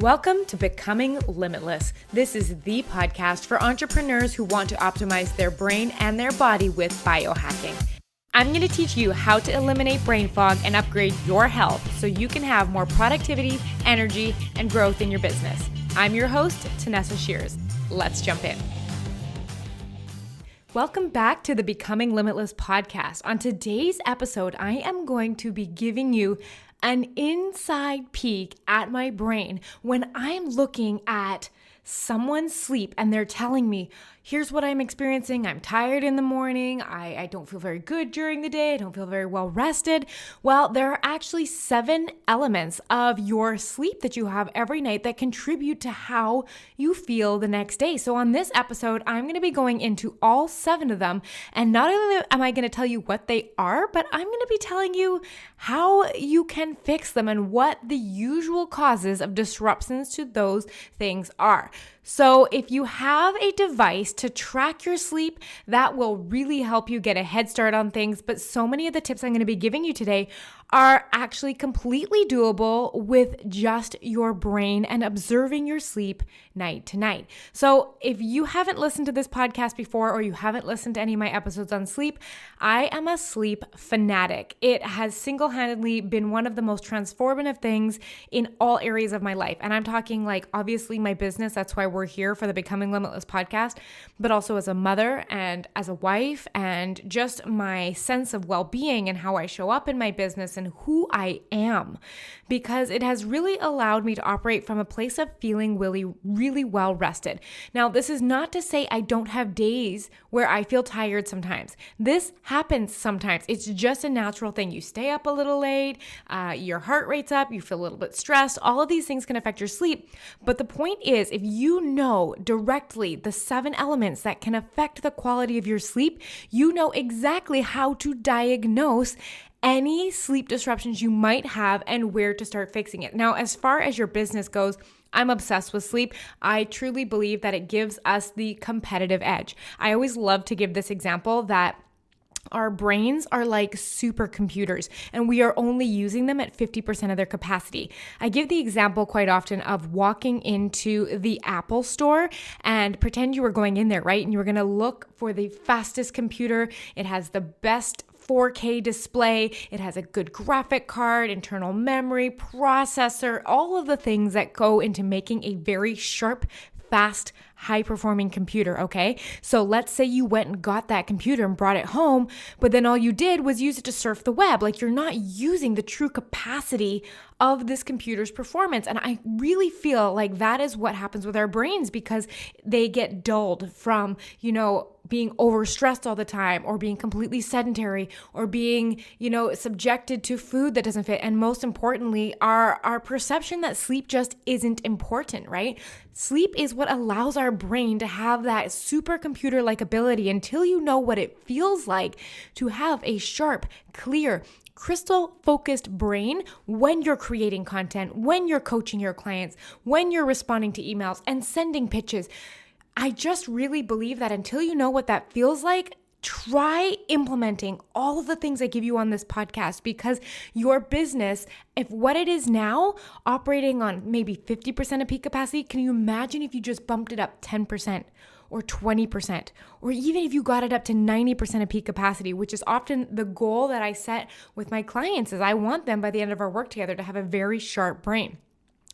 Welcome to Becoming Limitless. This is the podcast for entrepreneurs who want to optimize their brain and their body with biohacking. I'm going to teach you how to eliminate brain fog and upgrade your health so you can have more productivity, energy, and growth in your business. I'm your host, Tanessa Shears. Let's jump in. Welcome back to the Becoming Limitless podcast. On today's episode, I am going to be giving you an inside peek at my brain when I'm looking at someone's sleep and they're telling me, here's what I'm experiencing. I'm tired in the morning. I don't feel very good during the day. I don't feel very well rested. Well, there are actually 7 elements of your sleep that you have every night that contribute to how you feel the next day. So on this episode, I'm going to be going into all 7 of them. And not only am I going to tell you what they are, but I'm going to be telling you how you can fix them and what the usual causes of disruptions to those things are. So if you have a device to track your sleep, that will really help you get a head start on things. But so many of the tips I'm going to be giving you today are actually completely doable with just your brain and observing your sleep night to night. So if you haven't listened to this podcast before or you haven't listened to any of my episodes on sleep, I am a sleep fanatic. It has single-handedly been one of the most transformative things in all areas of my life. And I'm talking like obviously my business, that's why we're here for the Becoming Limitless podcast, but also as a mother and as a wife and just my sense of well-being and how I show up in my business and who I am, because it has really allowed me to operate from a place of feeling really well rested. Now, this is not to say I don't have days where I feel tired sometimes. This happens sometimes. It's just a natural thing. You stay up a little late, your heart rate's up, you feel a little bit stressed. All of these things can affect your sleep. But the point is, if you know directly the 7 elements that can affect the quality of your sleep, you know exactly how to diagnose any sleep disruptions you might have and where to start fixing it. Now, as far as your business goes, I'm obsessed with sleep. I truly believe that it gives us the competitive edge. I always love to give this example that our brains are like supercomputers and we are only using them at 50% of their capacity. I give the example quite often of walking into the Apple store and pretend you were going in there, right? And you were going to look for the fastest computer. It has the best 4K display. It has a good graphic card, internal memory, processor, all of the things that go into making a very sharp, fast, high-performing computer, okay? So let's say you went and got that computer and brought it home, but then all you did was use it to surf the web. Like you're not using the true capacity of this computer's performance. And I really feel like that is what happens with our brains because they get dulled from, being overstressed all the time or being completely sedentary or being, subjected to food that doesn't fit. And most importantly, our perception that sleep just isn't important, right? Sleep is what allows our brain to have that supercomputer-like ability until you know what it feels like to have a sharp, clear, crystal-focused brain when you're creating content, when you're coaching your clients, when you're responding to emails and sending pitches. I just really believe that until you know what that feels like, try implementing all of the things I give you on this podcast because your business, if what it is now, operating on maybe 50% of peak capacity, can you imagine if you just bumped it up 10% or 20%, or even if you got it up to 90% of peak capacity, which is often the goal that I set with my clients is I want them by the end of our work together to have a very sharp brain.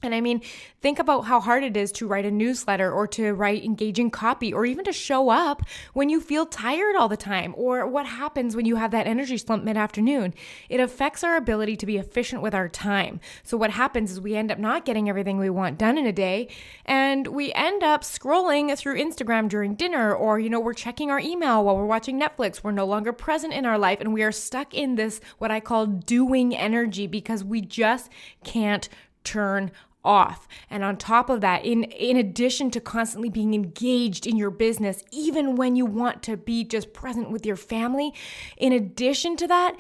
And I mean, think about how hard it is to write a newsletter or to write engaging copy or even to show up when you feel tired all the time or what happens when you have that energy slump mid-afternoon. It affects our ability to be efficient with our time. So what happens is we end up not getting everything we want done in a day and we end up scrolling through Instagram during dinner or, we're checking our email while we're watching Netflix. We're no longer present in our life and we are stuck in this, what I call doing energy because we just can't turn off. And on top of that, in addition to constantly being engaged in your business, even when you want to be just present with your family, in addition to that,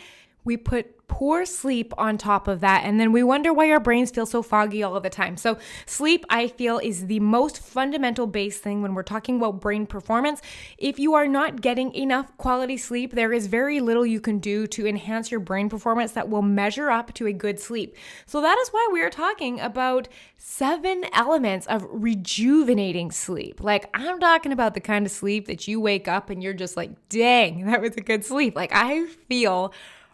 we put poor sleep on top of that, and then we wonder why our brains feel so foggy all of the time. So sleep, I feel, is the most fundamental base thing when we're talking about brain performance. If you are not getting enough quality sleep, there is very little you can do to enhance your brain performance that will measure up to a good sleep. So that is why we are talking about 7 elements of rejuvenating sleep. Like, I'm talking about the kind of sleep that you wake up and you're just like, dang, that was a good sleep. Like, I feel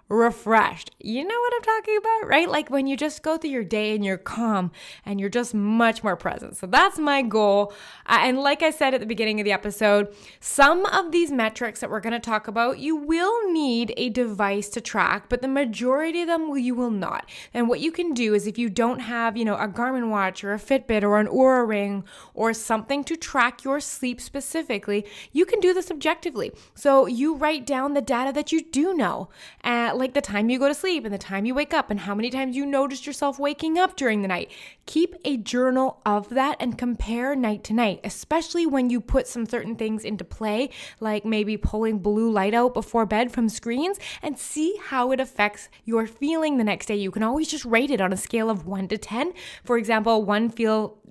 refreshed. You know what I'm talking about, right? Like when you just go through your day and you're calm and you're just much more present. So that's my goal. And like I said at the beginning of the episode, some of these metrics that we're going to talk about, you will need a device to track, but the majority of them you will not. And what you can do is if you don't have, a Garmin watch or a Fitbit or an Oura Ring or something to track your sleep specifically, you can do this objectively. So you write down the data that you do know, like the time you go to sleep and the time you wake up and how many times you noticed yourself waking up during the night. Keep a journal of that and compare night to night, especially when you put some certain things into play, like maybe pulling blue light out before bed from screens, and see how it affects your feeling the next day. You can always just rate it on a scale of 1 to 10. For example, 1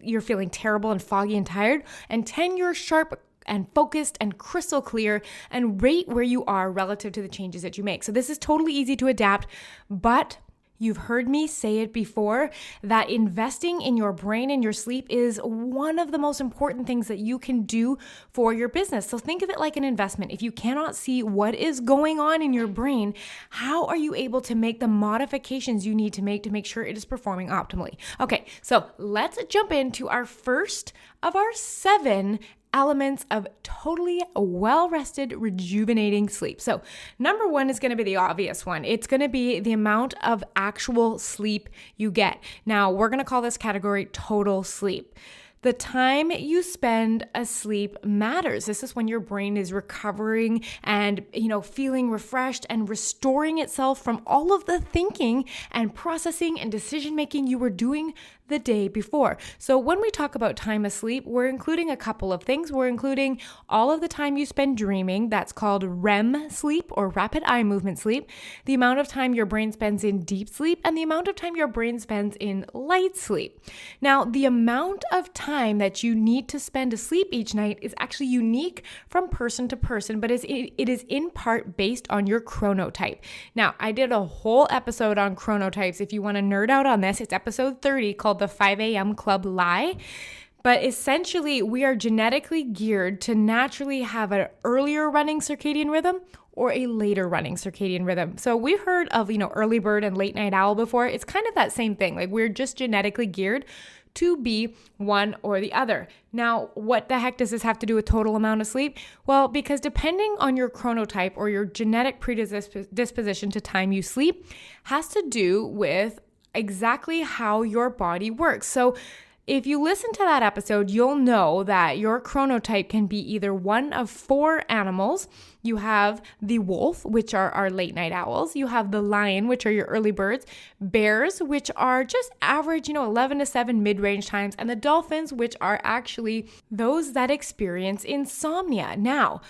you're feeling terrible and foggy and tired, and 10 you're sharp and focused and crystal clear, and rate where you are relative to the changes that you make. So this is totally easy to adapt, but you've heard me say it before that investing in your brain and your sleep is one of the most important things that you can do for your business. So think of it like an investment. If you cannot see what is going on in your brain, how are you able to make the modifications you need to make sure it is performing optimally? Okay, so let's jump into our first of our 7 elements of totally well-rested, rejuvenating sleep. So number 1 is going to be the obvious one. It's going to be the amount of actual sleep you get. Now, we're going to call this category total sleep. The time you spend asleep matters. This is when your brain is recovering and, feeling refreshed and restoring itself from all of the thinking and processing and decision-making you were doing the day before. So when we talk about time asleep, we're including a couple of things. We're including all of the time you spend dreaming. That's called REM sleep, or rapid eye movement sleep. The amount of time your brain spends in deep sleep, and the amount of time your brain spends in light sleep. Now, the amount of time that you need to spend asleep each night is actually unique from person to person, but it is in part based on your chronotype. Now, I did a whole episode on chronotypes. If you want to nerd out on this, it's episode 30 called the 5 a.m. Club Lie. But essentially, we are genetically geared to naturally have an earlier running circadian rhythm or a later running circadian rhythm. So we've heard of, early bird and late night owl before. It's kind of that same thing. Like, we're just genetically geared to be one or the other. Now, what the heck does this have to do with total amount of sleep? Well, because depending on your chronotype or your genetic predisposition to time you sleep has to do with exactly how your body works. So if you listen to that episode, you'll know that your chronotype can be either one of 4 animals. You have the wolf, which are our late night owls. You have the lion, which are your early birds. Bears, which are just average, 11 to 7 mid-range times. And the dolphins, which are actually those that experience insomnia. Now,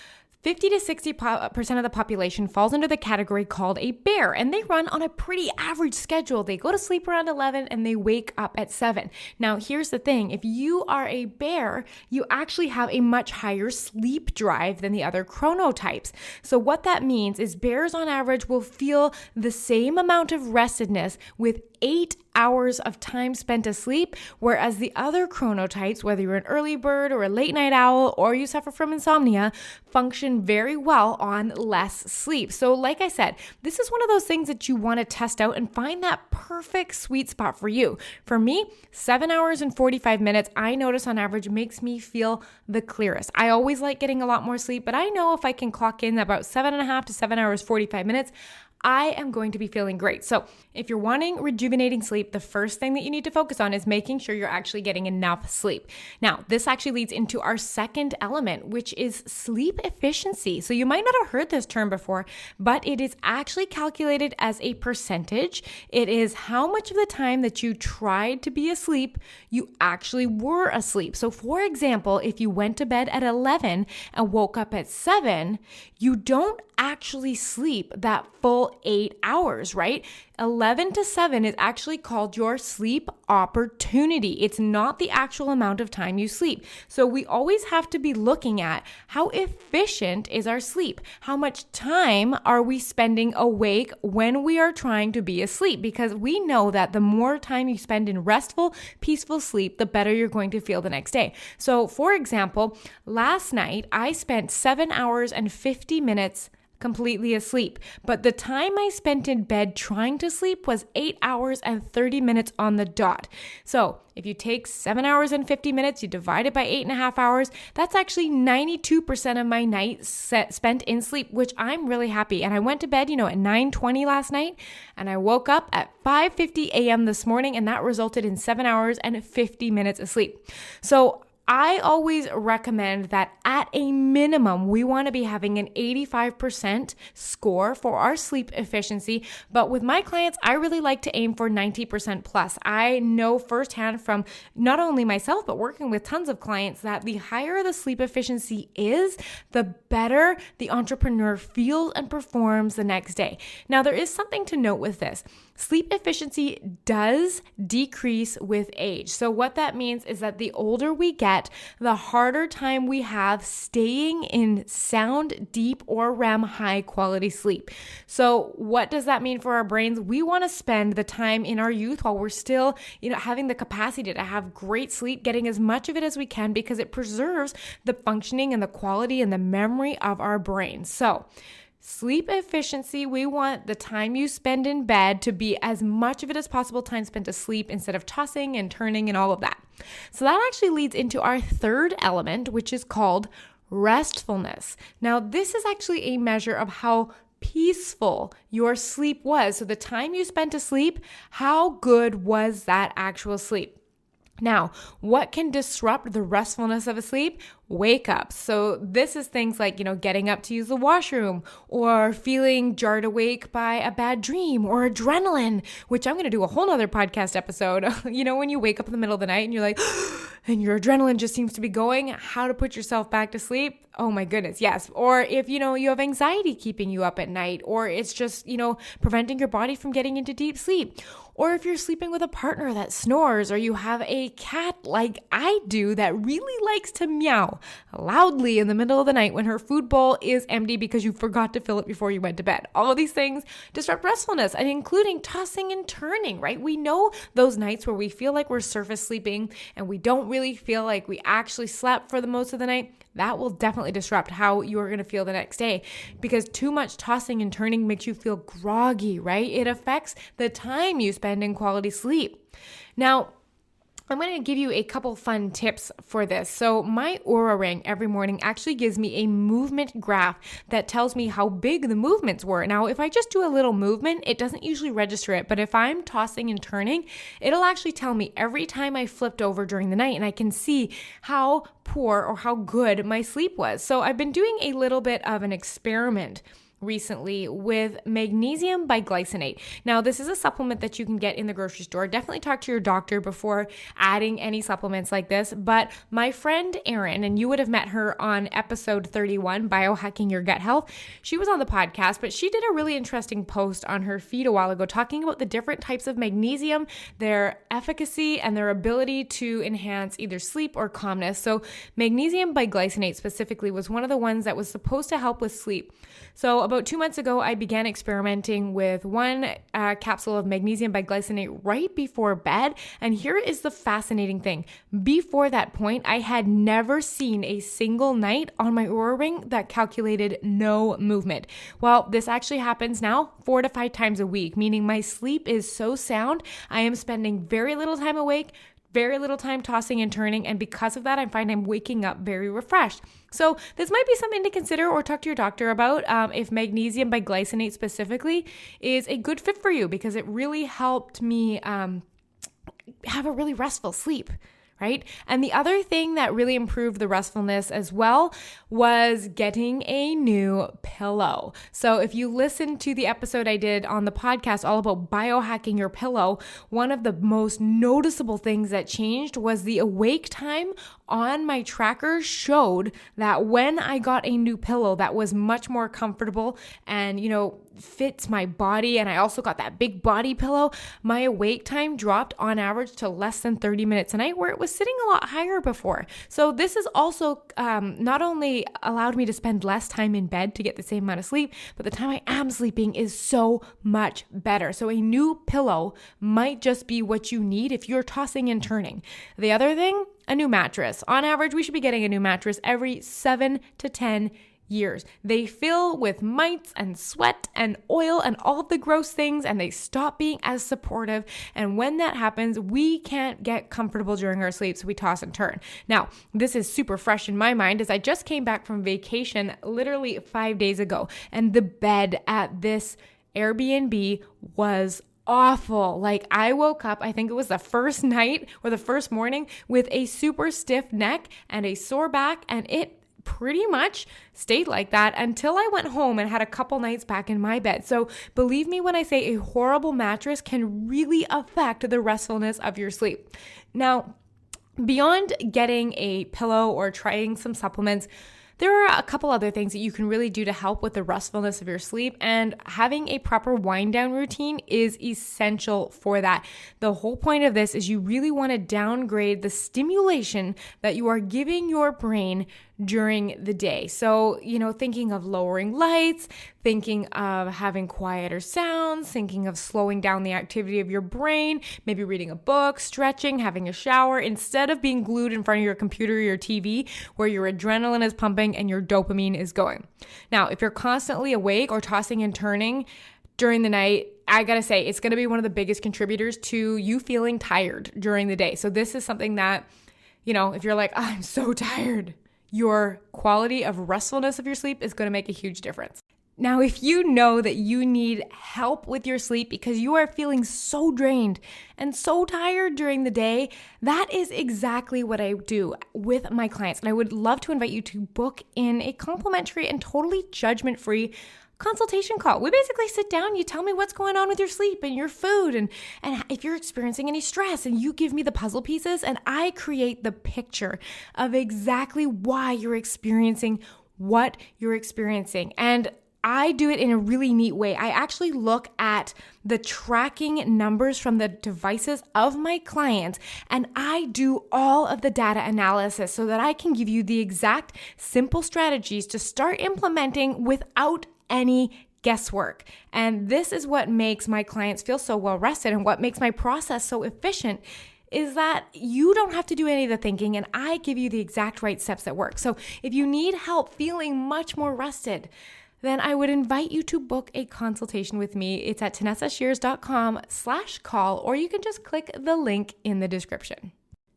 50 to 60% of the population falls under the category called a bear, and they run on a pretty average schedule. They go to sleep around 11 and they wake up at 7. Now, here's the thing. If you are a bear, you actually have a much higher sleep drive than the other chronotypes. So what that means is bears on average will feel the same amount of restedness with 8 hours of time spent asleep, whereas the other chronotypes, whether you're an early bird or a late night owl or you suffer from insomnia, function very well on less sleep. So like I said, this is one of those things that you want to test out and find that perfect sweet spot for you. For me, 7 hours and 45 minutes, I notice on average makes me feel the clearest. I always like getting a lot more sleep, but I know if I can clock in about 7.5 to 7 hours, 45 minutes, I am going to be feeling great. So if you're wanting rejuvenating sleep, the first thing that you need to focus on is making sure you're actually getting enough sleep. Now, this actually leads into our second element, which is sleep efficiency. So you might not have heard this term before, but it is actually calculated as a percentage. It is how much of the time that you tried to be asleep, you actually were asleep. So for example, if you went to bed at 11 and woke up at 7, you don't actually sleep that full 8 hours, right? 11 to 7 is actually called your sleep opportunity. It's not the actual amount of time you sleep. So we always have to be looking at how efficient is our sleep? How much time are we spending awake when we are trying to be asleep? Because we know that the more time you spend in restful, peaceful sleep, the better you're going to feel the next day. So for example, last night I spent 7 hours and 50 minutes completely asleep. But the time I spent in bed trying to sleep was 8 hours and 30 minutes on the dot. So if you take 7 hours and 50 minutes, you divide it by 8.5 hours, that's actually 92% of my night spent in sleep, which I'm really happy. And I went to bed, at 9:20 last night, and I woke up at 5:50 a.m. this morning, and that resulted in 7 hours and 50 minutes of sleep. So I always recommend that at a minimum, we want to be having an 85% score for our sleep efficiency. But with my clients, I really like to aim for 90% plus. I know firsthand from not only myself, but working with tons of clients that the higher the sleep efficiency is, the better the entrepreneur feels and performs the next day. Now, there is something to note with this. Sleep efficiency does decrease with age. So what that means is that the older we get, the harder time we have staying in sound, deep, or REM high quality sleep. So what does that mean for our brains? We want to spend the time in our youth while we're still, having the capacity to have great sleep, getting as much of it as we can because it preserves the functioning and the quality and the memory of our brain. So sleep efficiency, we want the time you spend in bed to be as much of it as possible time spent asleep instead of tossing and turning and all of that. So that actually leads into our third element, which is called restfulness. Now, this is actually a measure of how peaceful your sleep was. So the time you spent asleep, how good was that actual sleep? Now, what can disrupt the restfulness of a sleep? Wake up. So this is things like, getting up to use the washroom or feeling jarred awake by a bad dream or adrenaline, which I'm going to do a whole nother podcast episode. When you wake up in the middle of the night and you're like, and your adrenaline just seems to be going, how to put yourself back to sleep. Oh my goodness. Yes. Or if, you have anxiety keeping you up at night, or it's just, preventing your body from getting into deep sleep. Or if you're sleeping with a partner that snores, or you have a cat like I do that really likes to meow loudly in the middle of the night when her food bowl is empty because you forgot to fill it before you went to bed. All of these things disrupt restfulness, and including tossing and turning, right? We know those nights where we feel like we're surface sleeping and we don't really feel like we actually slept for the most of the night. That will definitely disrupt how you're going to feel the next day, because too much tossing and turning makes you feel groggy, right? It affects the time you spend in quality sleep. Now, I'm going to give you a couple fun tips for this. So my Oura Ring every morning actually gives me a movement graph that tells me how big the movements were. Now, if I just do a little movement, it doesn't usually register it. But if I'm tossing and turning, it'll actually tell me every time I flipped over during the night, and I can see how poor or how good my sleep was. So I've been doing a little bit of an experiment recently with magnesium biglycinate. Now, this is a supplement that you can get in the grocery store. Definitely talk to your doctor before adding any supplements like this. But my friend Erin, and you would have met her on episode 31, Biohacking Your Gut Health, she was on the podcast, but she did a really interesting post on her feed a while ago talking about the different types of magnesium, their efficacy, and their ability to enhance either sleep or calmness. So magnesium biglycinate specifically was one of the ones that was supposed to help with sleep. So about 2 months ago, I began experimenting with one capsule of magnesium biglycinate right before bed. And here is the fascinating thing. Before that point, I had never seen a single night on my Oura Ring that calculated no movement. Well, this actually happens now 4 to 5 times a week, meaning my sleep is so sound, I am spending very little time awake, very little time tossing and turning, and because of that, I find I'm waking up very refreshed. So this might be something to consider or talk to your doctor about if magnesium biglycinate specifically is a good fit for you, because it really helped me have a really restful sleep. right? And the other thing that really improved the restfulness as well was getting a new pillow. So if you listen to the episode I did on the podcast all about biohacking your pillow, one of the most noticeable things that changed was the awake time on my tracker showed that when I got a new pillow that was much more comfortable and, fits my body, and I also got that big body pillow, my awake time dropped on average to less than 30 minutes a night, where it was sitting a lot higher before. So this has also not only allowed me to spend less time in bed to get the same amount of sleep, but the time I am sleeping is so much better. So a new pillow might just be what you need if you're tossing and turning. The other thing, a new mattress. On average, we should be getting a new mattress every 7 to 10 years. They fill with mites and sweat and oil and all of the gross things, and they stop being as supportive. And when that happens, we can't get comfortable during our sleep, so we toss and turn. Now, this is super fresh in my mind as I just came back from vacation literally 5 days ago, and the bed at this Airbnb was awful. Like, I woke up, I think it was the first night or the first morning, with a super stiff neck and a sore back, and it pretty much stayed like that until I went home and had a couple nights back in my bed. So believe me when I say a horrible mattress can really affect the restfulness of your sleep. Now, beyond getting a pillow or trying some supplements, there are a couple other things that you can really do to help with the restfulness of your sleep, and having a proper wind down routine is essential for that. The whole point of this is you really want to downgrade the stimulation that you are giving your brain during the day. So, thinking of lowering lights, thinking of having quieter sounds, thinking of slowing down the activity of your brain, maybe reading a book, stretching, having a shower, instead of being glued in front of your computer or your TV where your adrenaline is pumping and your dopamine is going. Now, if you're constantly awake or tossing and turning during the night, I gotta say, it's gonna be one of the biggest contributors to you feeling tired during the day. So this is something that, if you're like, I'm so tired, your quality of restfulness of your sleep is going to make a huge difference. Now, if you know that you need help with your sleep because you are feeling so drained and so tired during the day, that is exactly what I do with my clients. And I would love to invite you to book in a complimentary and totally judgment-free consultation call. We basically sit down, you tell me what's going on with your sleep and your food and if you're experiencing any stress, and you give me the puzzle pieces, and I create the picture of exactly why you're experiencing what you're experiencing. And I do it in a really neat way. I actually look at the tracking numbers from the devices of my clients, and I do all of the data analysis so that I can give you the exact simple strategies to start implementing without any guesswork. And this is what makes my clients feel so well rested, and what makes my process so efficient is that you don't have to do any of the thinking, and I give you the exact right steps that work. So if you need help feeling much more rested, then I would invite you to book a consultation with me. It's at tanessashears.com/call, or you can just click the link in the description.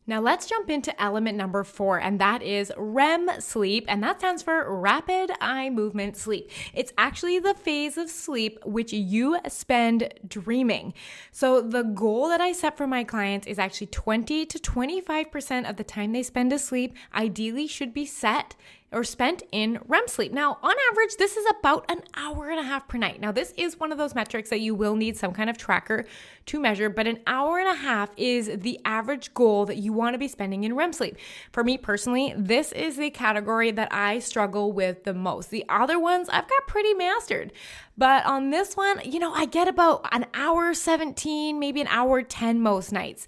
Now let's jump into element number 4, and that is REM sleep, and that stands for rapid eye movement sleep. It's actually the phase of sleep which you spend dreaming. So the goal that I set for my clients is actually 20 to 25% of the time they spend asleep ideally should be set or spent in REM sleep. Now, on average, this is about an hour and a half per night. Now, this is one of those metrics that you will need some kind of tracker to measure, but an hour and a half is the average goal that you want to be spending in REM sleep. For me personally, this is the category that I struggle with the most. The other ones I've got pretty mastered, but on this one, I get about an hour 17, maybe an hour 10 most nights.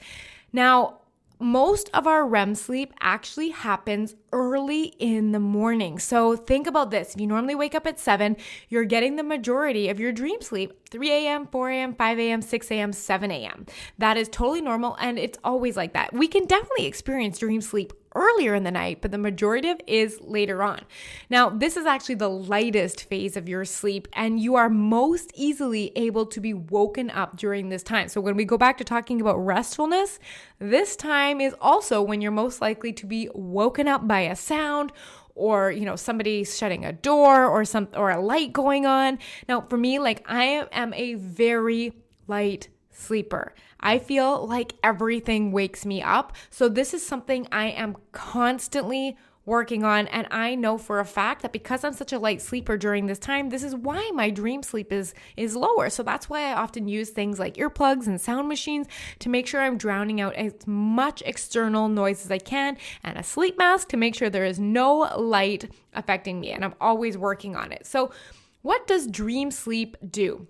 Now, most of our REM sleep actually happens early in the morning. So think about this. If you normally wake up at 7, you're getting the majority of your dream sleep 3 a.m., 4 a.m., 5 a.m., 6 a.m., 7 a.m. That is totally normal, and it's always like that. We can definitely experience dream sleep earlier in the night, but the majority of it is later on. Now, this is actually the lightest phase of your sleep, and you are most easily able to be woken up during this time. So when we go back to talking about restfulness, this time is also when you're most likely to be woken up by a sound, or somebody shutting a door, or a light going on. Now, for me, I am a very light sleeper. I feel like everything wakes me up. So this is something I am constantly working on. And I know for a fact that because I'm such a light sleeper during this time, this is why my dream sleep is lower. So that's why I often use things like earplugs and sound machines to make sure I'm drowning out as much external noise as I can, and a sleep mask to make sure there is no light affecting me. And I'm always working on it. So what does dream sleep do?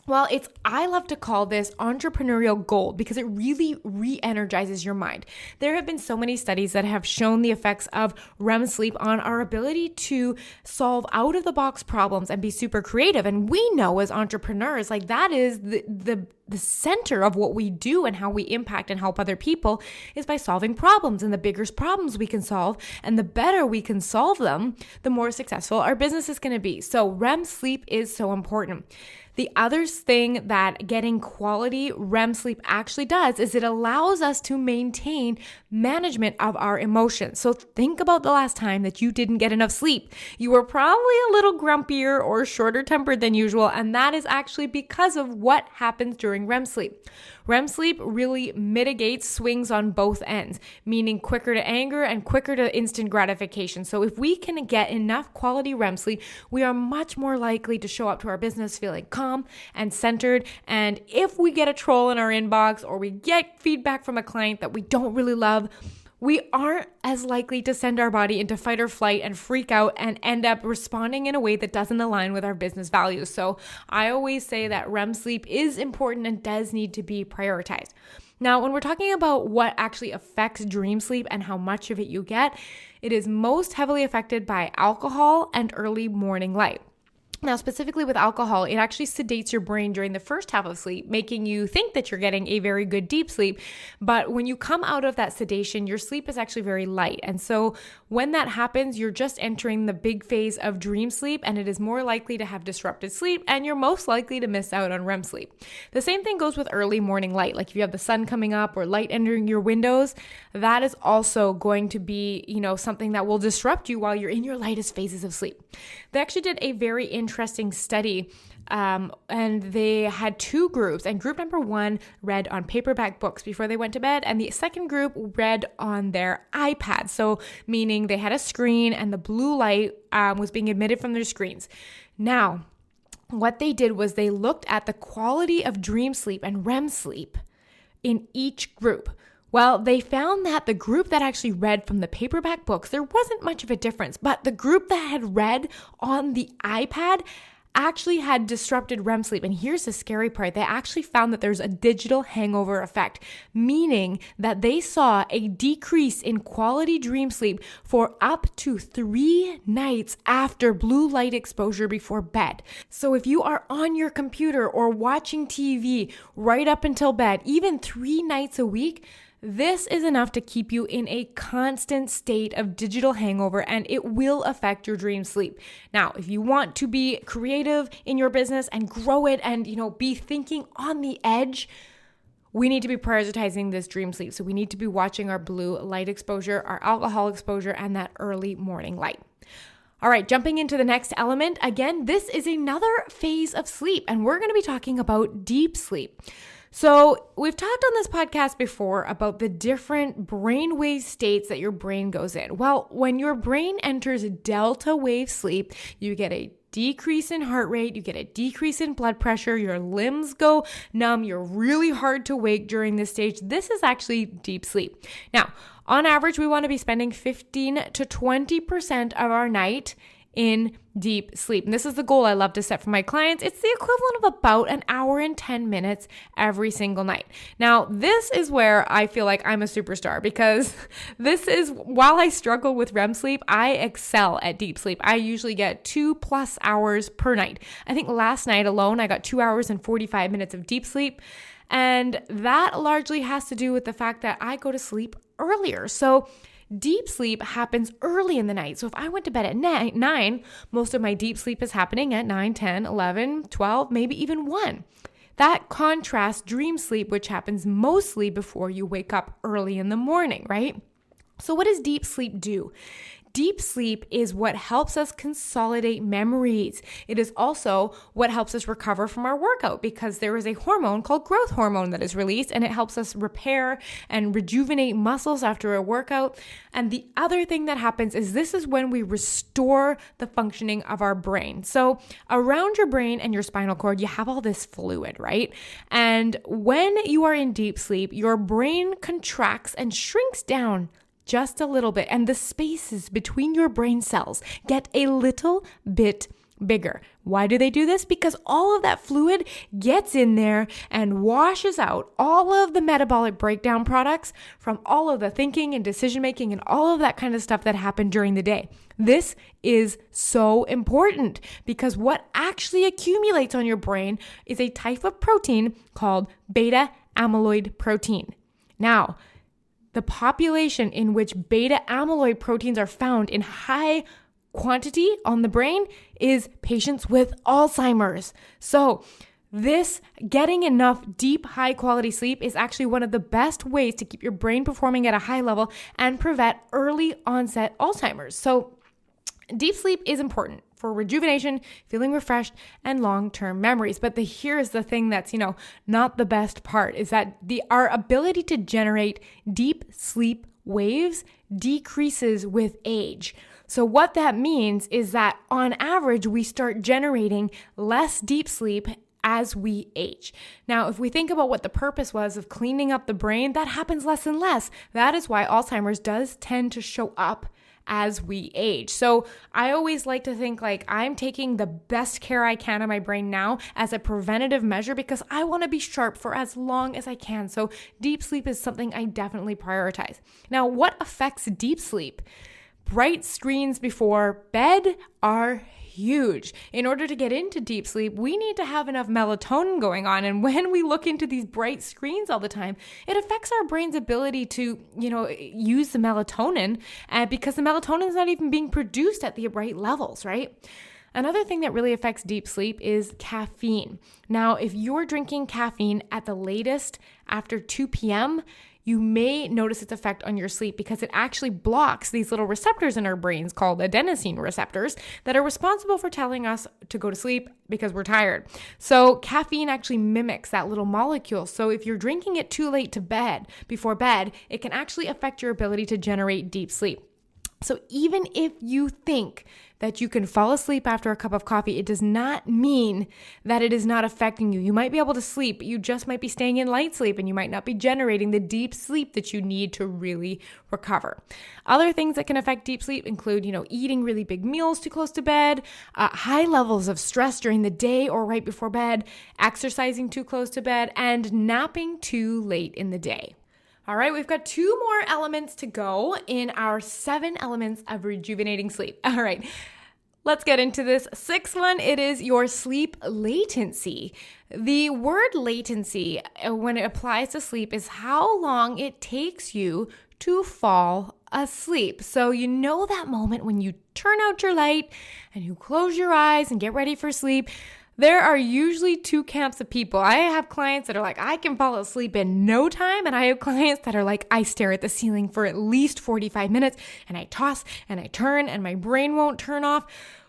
Well, I love to call this entrepreneurial gold because it really re-energizes your mind. There have been so many studies that have shown the effects of REM sleep on our ability to solve out-of-the-box problems and be super creative. And we know as entrepreneurs, like that is the center of what we do and how we impact and help other people is by solving problems. And the bigger problems we can solve and the better we can solve them, the more successful our business is going to be. So REM sleep is so important. The other thing that getting quality REM sleep actually does is it allows us to maintain management of our emotions. So think about the last time that you didn't get enough sleep. You were probably a little grumpier or shorter tempered than usual, and that is actually because of what happens during REM sleep. REM sleep really mitigates swings on both ends, meaning quicker to anger and quicker to instant gratification. So if we can get enough quality REM sleep, we are much more likely to show up to our business feeling calm and centered. And if we get a troll in our inbox or we get feedback from a client that we don't really love, we aren't as likely to send our body into fight or flight and freak out and end up responding in a way that doesn't align with our business values. So I always say that REM sleep is important and does need to be prioritized. Now, when we're talking about what actually affects dream sleep and how much of it you get, it is most heavily affected by alcohol and early morning light. Now, specifically with alcohol, it actually sedates your brain during the first half of sleep, making you think that you're getting a very good deep sleep. But when you come out of that sedation, your sleep is actually very light. And so when that happens, you're just entering the big phase of dream sleep, and it is more likely to have disrupted sleep, and you're most likely to miss out on REM sleep. The same thing goes with early morning light. Like if you have the sun coming up or light entering your windows, that is also going to be, something that will disrupt you while you're in your lightest phases of sleep. They actually did a very interesting study, and they had two groups, and group number one read on paperback books before they went to bed, and the second group read on their iPad. So meaning they had a screen and the blue light was being emitted from their screens. Now, what they did was they looked at the quality of dream sleep and REM sleep in each group. Well, they found that the group that actually read from the paperback books, there wasn't much of a difference, but the group that had read on the iPad actually had disrupted REM sleep. And here's the scary part. They actually found that there's a digital hangover effect, meaning that they saw a decrease in quality dream sleep for up to 3 nights after blue light exposure before bed. So if you are on your computer or watching TV right up until bed, even 3 nights a week, this is enough to keep you in a constant state of digital hangover, and it will affect your dream sleep. Now, if you want to be creative in your business and grow it and, be thinking on the edge, we need to be prioritizing this dream sleep. So we need to be watching our blue light exposure, our alcohol exposure, and that early morning light. All right, jumping into the next element. Again, this is another phase of sleep, and we're going to be talking about deep sleep. So we've talked on this podcast before about the different brainwave states that your brain goes in. Well, when your brain enters delta wave sleep, you get a decrease in heart rate, you get a decrease in blood pressure, your limbs go numb, you're really hard to wake during this stage. This is actually deep sleep. Now, on average, we want to be spending 15 to 20% of our night in deep sleep. And this is the goal I love to set for my clients. It's the equivalent of about an hour and 10 minutes every single night. Now, this is where I feel like I'm a superstar because while I struggle with REM sleep, I excel at deep sleep. I usually get 2+ hours per night. I think last night alone, I got 2 hours and 45 minutes of deep sleep. And that largely has to do with the fact that I go to sleep earlier. So deep sleep happens early in the night. So if I went to bed at 9, most of my deep sleep is happening at 9, 10, 11, 12, maybe even 1. That contrasts dream sleep, which happens mostly before you wake up early in the morning, right? So what does deep sleep do? Deep sleep is what helps us consolidate memories. It is also what helps us recover from our workout because there is a hormone called growth hormone that is released, and it helps us repair and rejuvenate muscles after a workout. And the other thing that happens is this is when we restore the functioning of our brain. So around your brain and your spinal cord, you have all this fluid, right? And when you are in deep sleep, your brain contracts and shrinks down just a little bit, and the spaces between your brain cells get a little bit bigger. Why do they do this? Because all of that fluid gets in there and washes out all of the metabolic breakdown products from all of the thinking and decision making and all of that kind of stuff that happened during the day. This is so important because what actually accumulates on your brain is a type of protein called beta amyloid protein. Now, the population in which beta amyloid proteins are found in high quantity on the brain is patients with Alzheimer's. So this getting enough deep, high quality sleep is actually one of the best ways to keep your brain performing at a high level and prevent early onset Alzheimer's. So deep sleep is important for rejuvenation, feeling refreshed, and long-term memories. But here's the thing that's, not the best part is that our ability to generate deep sleep waves decreases with age. So what that means is that on average, we start generating less deep sleep as we age. Now, if we think about what the purpose was of cleaning up the brain, that happens less and less. That is why Alzheimer's does tend to show up as we age. So I always like to think like I'm taking the best care I can of my brain now as a preventative measure because I want to be sharp for as long as I can. So deep sleep is something I definitely prioritize. Now, what affects deep sleep? Bright screens before bed are huge. In order to get into deep sleep, we need to have enough melatonin going on. And when we look into these bright screens all the time, it affects our brain's ability to, use the melatonin because the melatonin is not even being produced at the right levels, right? Another thing that really affects deep sleep is caffeine. Now, if you're drinking caffeine at the latest after 2 p.m., you may notice its effect on your sleep because it actually blocks these little receptors in our brains called adenosine receptors that are responsible for telling us to go to sleep because we're tired. So caffeine actually mimics that little molecule. So if you're drinking it too late before bed, it can actually affect your ability to generate deep sleep. So even if you think that you can fall asleep after a cup of coffee, it does not mean that it is not affecting you. You might be able to sleep, but you just might be staying in light sleep and you might not be generating the deep sleep that you need to really recover. Other things that can affect deep sleep include, eating really big meals too close to bed, high levels of stress during the day or right before bed, exercising too close to bed, and napping too late in the day. All right, we've got 2 more elements to go in our 7 elements of rejuvenating sleep. All right, let's get into this. 6th one, it is your sleep latency. The word latency, when it applies to sleep, is how long it takes you to fall asleep. So that moment when you turn out your light and you close your eyes and get ready for sleep. There are usually 2 camps of people. I have clients that are like, I can fall asleep in no time. And I have clients that are like, I stare at the ceiling for at least 45 minutes and I toss and I turn and my brain won't turn off.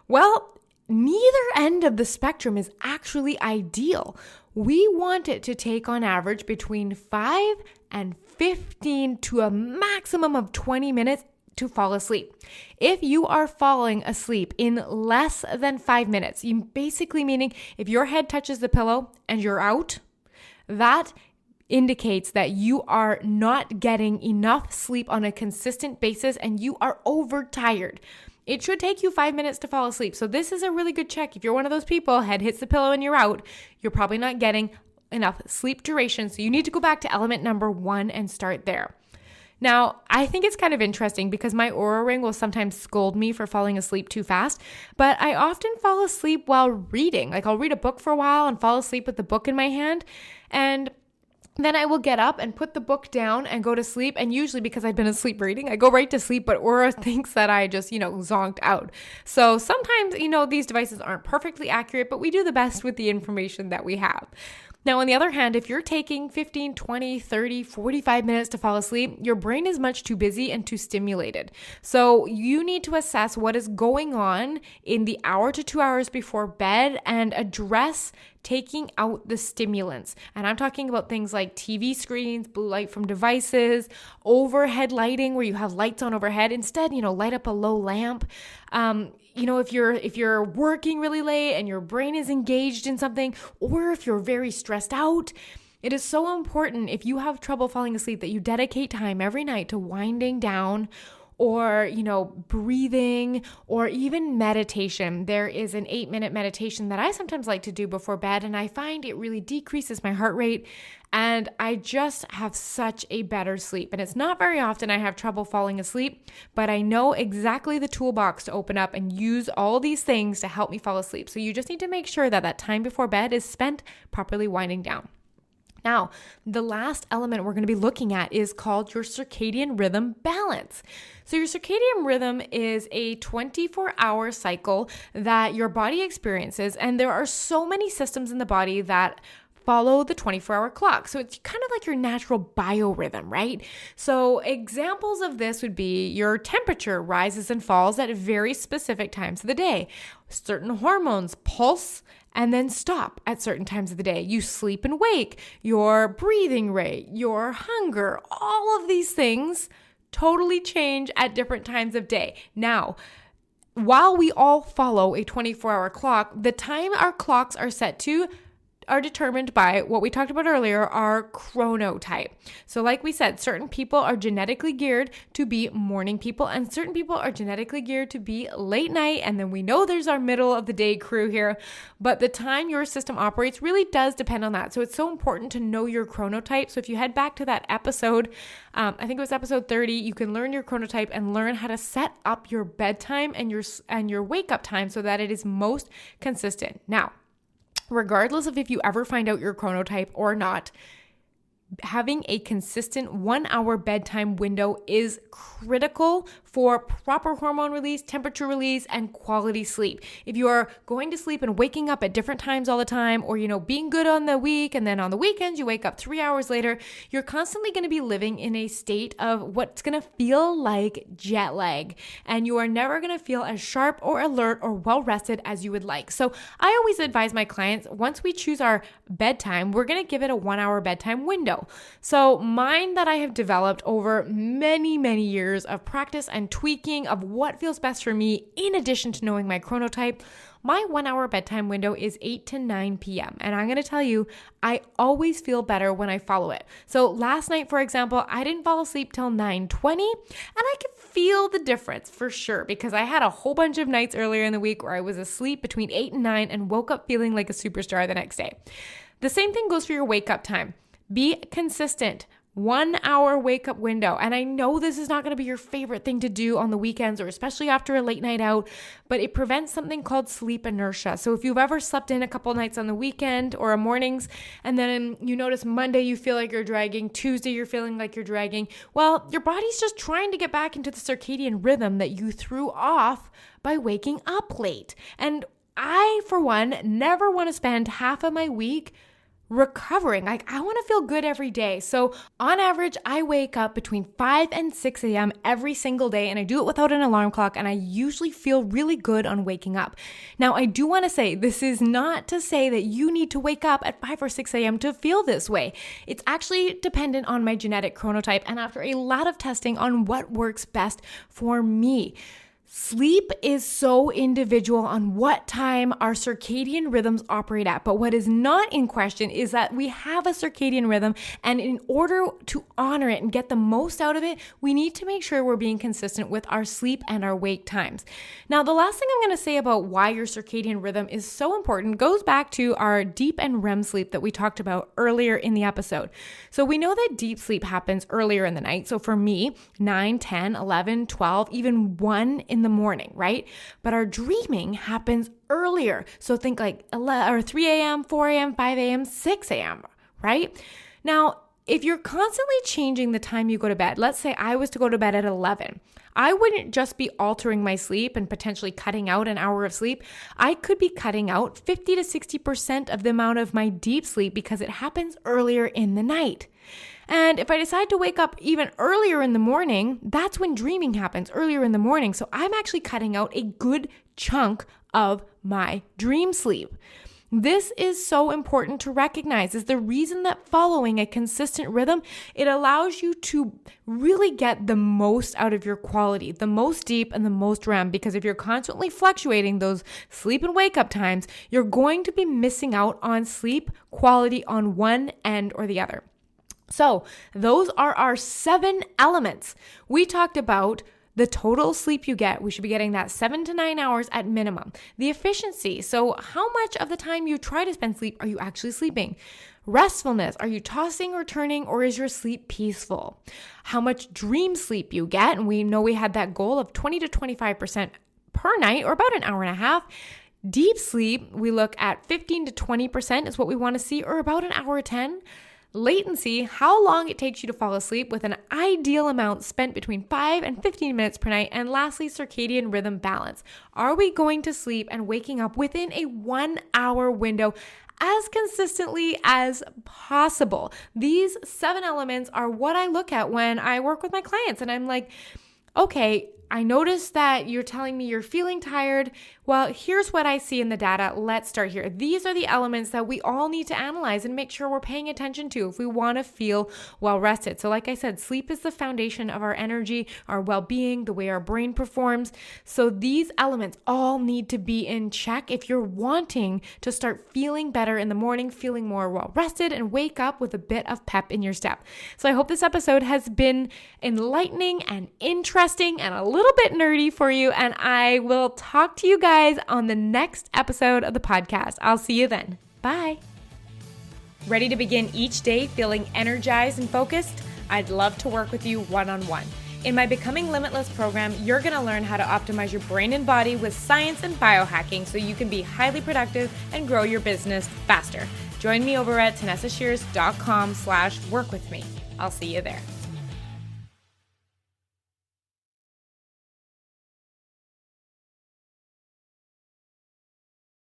Well, neither end of the spectrum is actually ideal. We want it to take on average between 5 and 15 to a maximum of 20 minutes to fall asleep. If you are falling asleep in less than 5 minutes, you basically meaning if your head touches the pillow and you're out, that indicates that you are not getting enough sleep on a consistent basis and you are overtired. It should take you 5 minutes to fall asleep. So this is a really good check. If you're one of those people, head hits the pillow and you're out, you're probably not getting enough sleep duration. So you need to go back to element number 1 and start there. Now, I think it's kind of interesting because my Oura Ring will sometimes scold me for falling asleep too fast, but I often fall asleep while reading. Like I'll read a book for a while and fall asleep with the book in my hand, and then I will get up and put the book down and go to sleep. And usually because I've been asleep reading, I go right to sleep, but Aura thinks that I just, zonked out. So sometimes, these devices aren't perfectly accurate, but we do the best with the information that we have. Now, on the other hand, if you're taking 15, 20, 30, 45 minutes to fall asleep, your brain is much too busy and too stimulated. So you need to assess what is going on in the hour to 2 hours before bed and address taking out the stimulants. And I'm talking about things like TV screens, blue light from devices, overhead lighting where you have lights on overhead. Instead, light up a low lamp. If you're working really late and your brain is engaged in something, or if you're very stressed out, it is so important if you have trouble falling asleep that you dedicate time every night to winding down or, breathing or even meditation. There is an 8-minute meditation that I sometimes like to do before bed, and I find it really decreases my heart rate and I just have such a better sleep. And it's not very often I have trouble falling asleep, but I know exactly the toolbox to open up and use all these things to help me fall asleep. So you just need to make sure that time before bed is spent properly winding down. Now, the last element we're going to be looking at is called your circadian rhythm balance. So your circadian rhythm is a 24-hour cycle that your body experiences, and there are so many systems in the body that follow the 24-hour clock. So it's kind of like your natural biorhythm, right? So examples of this would be your temperature rises and falls at very specific times of the day. Certain hormones pulse and then stop at certain times of the day. You sleep and wake, your breathing rate, your hunger, all of these things totally change at different times of day. Now, while we all follow a 24-hour clock, the time our clocks are set to are determined by what we talked about earlier, our chronotype. So like we said, certain people are genetically geared to be morning people and certain people are genetically geared to be late night. And then we know there's our middle of the day crew here, but the time your system operates really does depend on that. So it's so important to know your chronotype. So if you head back to that episode, I think it was episode 30, you can learn your chronotype and learn how to set up your bedtime and your wake up time so that it is most consistent. Now, regardless of if you ever find out your chronotype or not, having a consistent 1-hour bedtime window is critical for proper hormone release, temperature release, and quality sleep. If you are going to sleep and waking up at different times all the time, or, being good on the week, and then on the weekends, you wake up 3 hours later, you're constantly going to be living in a state of what's going to feel like jet lag. And you are never going to feel as sharp or alert or well rested as you would like. So I always advise my clients, once we choose our bedtime, we're going to give it a 1-hour bedtime window. So mine that I have developed over many, many years of practice and tweaking of what feels best for me, in addition to knowing my chronotype, my 1-hour bedtime window is 8 to 9 p.m. And I'm going to tell you, I always feel better when I follow it. So last night, for example, I didn't fall asleep till 9:20, and I could feel the difference for sure because I had a whole bunch of nights earlier in the week where I was asleep between 8 and 9 and woke up feeling like a superstar the next day. The same thing goes for your wake up time. Be consistent. 1-hour wake up window. And I know this is not going to be your favorite thing to do on the weekends or especially after a late night out, but it prevents something called sleep inertia. So if you've ever slept in a couple nights on the weekend or mornings, and then you notice Monday you feel like you're dragging, Tuesday you're feeling like you're dragging, well, your body's just trying to get back into the circadian rhythm that you threw off by waking up late. And I, for one, never want to spend half of my week recovering. I want to feel good every day. So on average, I wake up between 5 and 6 a.m. every single day, and I do it without an alarm clock, and I usually feel really good on waking up. Now, I do want to say, this is not to say that you need to wake up at 5 or 6 a.m. to feel this way. It's actually dependent on my genetic chronotype and after a lot of testing on what works best for me. Sleep is so individual on what time our circadian rhythms operate at, but what is not in question is that we have a circadian rhythm, and in order to honor it and get the most out of it, we need to make sure we're being consistent with our sleep and our wake times. Now, the last thing I'm going to say about why your circadian rhythm is so important goes back to our deep and REM sleep that we talked about earlier in the episode. So we know that deep sleep happens earlier in the night. So for me, 9, 10, 11, 12, even 1 in the morning, right? But our dreaming happens earlier. So think like 3 a.m., 4 a.m., 5 a.m., 6 a.m., right? Now, if you're constantly changing the time you go to bed, let's say I was to go to bed at 11, I wouldn't just be altering my sleep and potentially cutting out an hour of sleep. I could be cutting out 50 to 60% of the amount of my deep sleep because it happens earlier in the night. And if I decide to wake up even earlier in the morning, that's when dreaming happens, earlier in the morning. So I'm actually cutting out a good chunk of my dream sleep. This is so important to recognize, is the reason that following a consistent rhythm, it allows you to really get the most out of your quality, the most deep and the most REM, because if you're constantly fluctuating those sleep and wake up times, you're going to be missing out on sleep quality on one end or the other. So those are our 7 elements. We talked about the total sleep you get. We should be getting that 7 to 9 hours at minimum. The efficiency. So how much of the time you try to spend sleep are you actually sleeping? Restfulness. Are you tossing or turning, or is your sleep peaceful? How much dream sleep you get. And we know we had that goal of 20 to 25% per night, or about an hour and a half. Deep sleep, we look at 15 to 20% is what we want to see, or about an hour 10. Latency, how long it takes you to fall asleep, with an ideal amount spent between 5 and 15 minutes per night. And lastly, circadian rhythm balance. Are we going to sleep and waking up within a 1 hour window as consistently as possible? These 7 elements are what I look at when I work with my clients. And I'm like, okay, I noticed that you're telling me you're feeling tired. Well, here's what I see in the data. Let's start here. These are the elements that we all need to analyze and make sure we're paying attention to if we want to feel well rested. So like I said, sleep is the foundation of our energy, our well-being, the way our brain performs. So these elements all need to be in check if you're wanting to start feeling better in the morning, feeling more well rested, and wake up with a bit of pep in your step. So I hope this episode has been enlightening and interesting and a little bit nerdy for you, and I will talk to you guys on the next episode of the podcast. I'll see you then. Bye. Ready to begin each day feeling energized and focused? I'd love to work with you one-on-one. In my Becoming Limitless program, you're going to learn how to optimize your brain and body with science and biohacking so you can be highly productive and grow your business faster. Join me over at tanessashears.com/work with me. I'll see you there.